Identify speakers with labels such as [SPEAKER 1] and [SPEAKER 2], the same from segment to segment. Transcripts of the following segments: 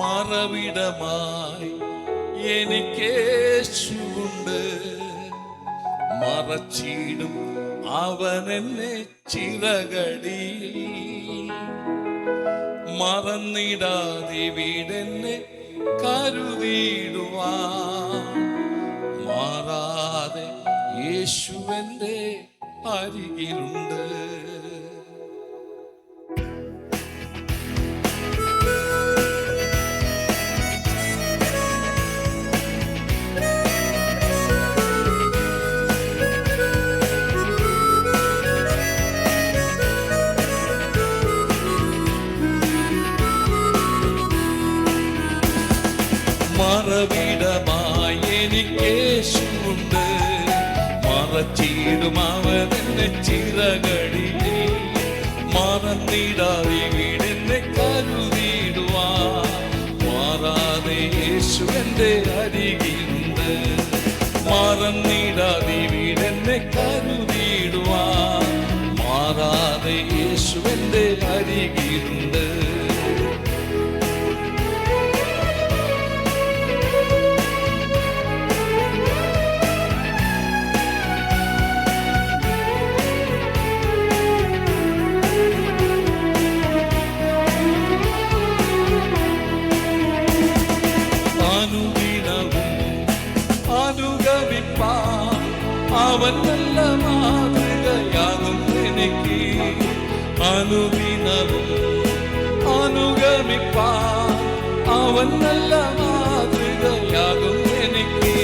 [SPEAKER 1] മറവിടമായി എനിക്കേശുണ്ട്. മറച്ചിടും അവനെന്നെ ചിറകടിയിൽ. മറന്നിടാതെ വീടെന്നെ കരുതിടുവാൻ. മാറാതെ യേശുവെന്റെ അരികിലുണ്ട്. മറവിടമായി എനിക്കേശുണ്ട്. മറച്ചിടും അവനെന്നെ ചിറകടിയിൽ. മറന്നിടാതെ വീടെന്നെ കരുതിടുവാൻ. മാറാതെ യേശുവെന്റെ അരികിലുണ്ട്. മറന്നിടാതെ വീടെന്നെ കരുതിടുവാൻ. മാറാതെ യേശുവെന്റെ അരികിലുണ്ട്. അവൻ നല്ല മാതൃകയാകും എനിക്ക്. അനുദിനവും അനുഗമിപ്പാൻ അവൻ നല്ല മാതൃകയാകും എനിക്ക്.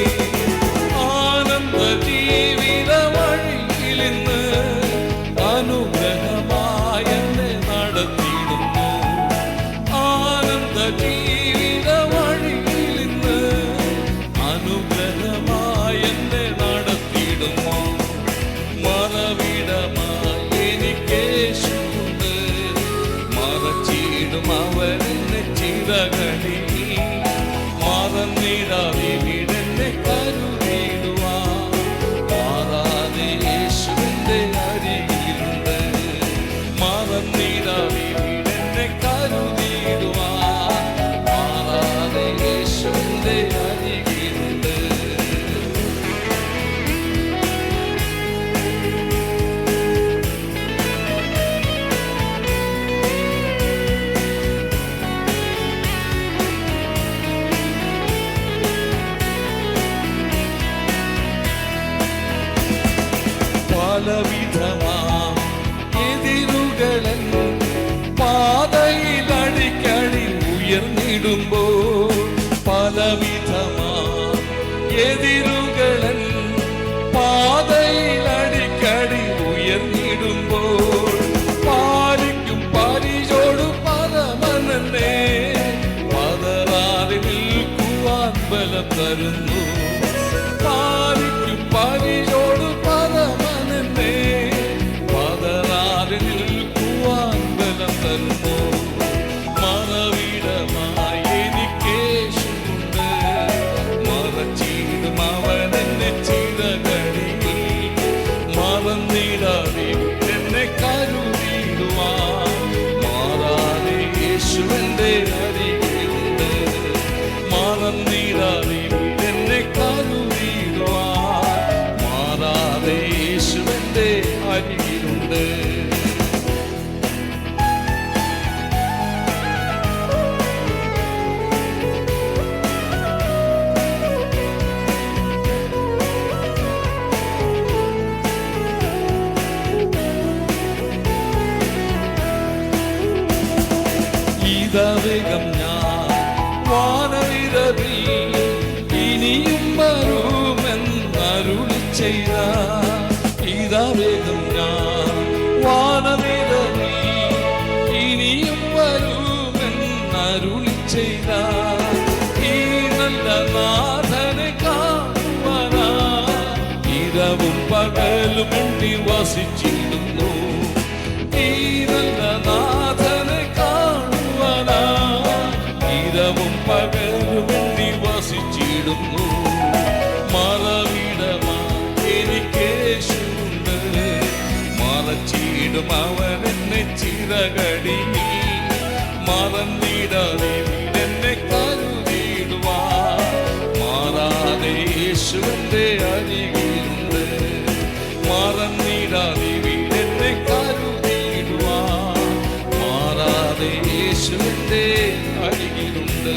[SPEAKER 1] ആനന്ദ ജീവിത വഴിയിലിന്ന് അനുഗ്രഹമായി എന്നെ നടത്തിയിടുന്നു. ആനന്ദ ജീവിത വഴിയിലിന്ന് അനുഗ്രഹമായി എന്നെ നടത്തിയിടുന്നു. മറവിടമായി എനിക്കേശുണ്ട്. മറച്ചിടും അവനെന്നെ ചിറകടിയിൽ. മറന്നിടാതെ വീടെന്നെ കരുതിടുവാൻ. മാറാതെ യേശുവിന്റെ അരികിലുണ്ട്. മറന്നിടാതെ വീടെന്നെ കരുതിടുവാൻ. മാറാതെ യേശുവിന്റെ അരികിലുണ്ട്. പലവിധമാം എതിരുകളൻ പാതയിൽ അടിക്കടി ഉയർന്നിടുമ്പോൾ. പലവിധമാം എതിരുകളൻ പാതയിൽ അടിക്കടി ഉയർന്നിടുമ്പോൾ. പാലിക്കും പരിചോടു പരമനെന്നെ പതറാതെ നിൽക്കുവാൻ ബലം തരുന്നു. പാലിക്കും പരിചോടു പരമനെന്നെ പതറാതെ നിൽക്കുവാൻ ബലം തരുന്നു. മറവിടമായി എനിക്കേശുണ്ട്. മറച്ചിടും അവനെന്നെ ചിറകടിയിൽ. മറന്നിടാതെ എന്നെ കരുതിടുവാൻ. മാറാതെ യേശുവെന്റെ അരികിലുണ്ട്. മറന്നിടാതെ എന്നെ കരുതിടുവാൻ. മാറാതെ യേശുവെന്റെ അരികിലുണ്ട്. ഇതവേഗം ഞാൻ വാനവിരവിൽ ഇനിയും വരുമെന്നരുളി ചെയ്ത. ഇതവേഗം ഞാൻ വാനവിരവിൽ ഇനിയും വരുമെന്നരുളി ചെയ്ത. ഈ നല്ല നാഥനെ കാണുവാനാ ഇരവും പകലും എണ്ണി വസിച്ചിടുന്നു. ഈ നല്ല നാഥനെ കാണുവാനാ ഇരവും പകലും എണ്ണി വസിച്ചിടുന്നു. മറവിടമായി എനിക്കേശുണ്ട്. മറച്ചിടും അവനെന്നെ ചിറകടിയിൽ. മറന്നിടാതെ വീടെന്നെ എൻ്റെ അരികിലുണ്ട്. മറന്നിടാതെ വീടെന്നെ കരുതിയിടുവാൻ മാറാതെ യേശു എൻ്റെ അരികിലുണ്ട്.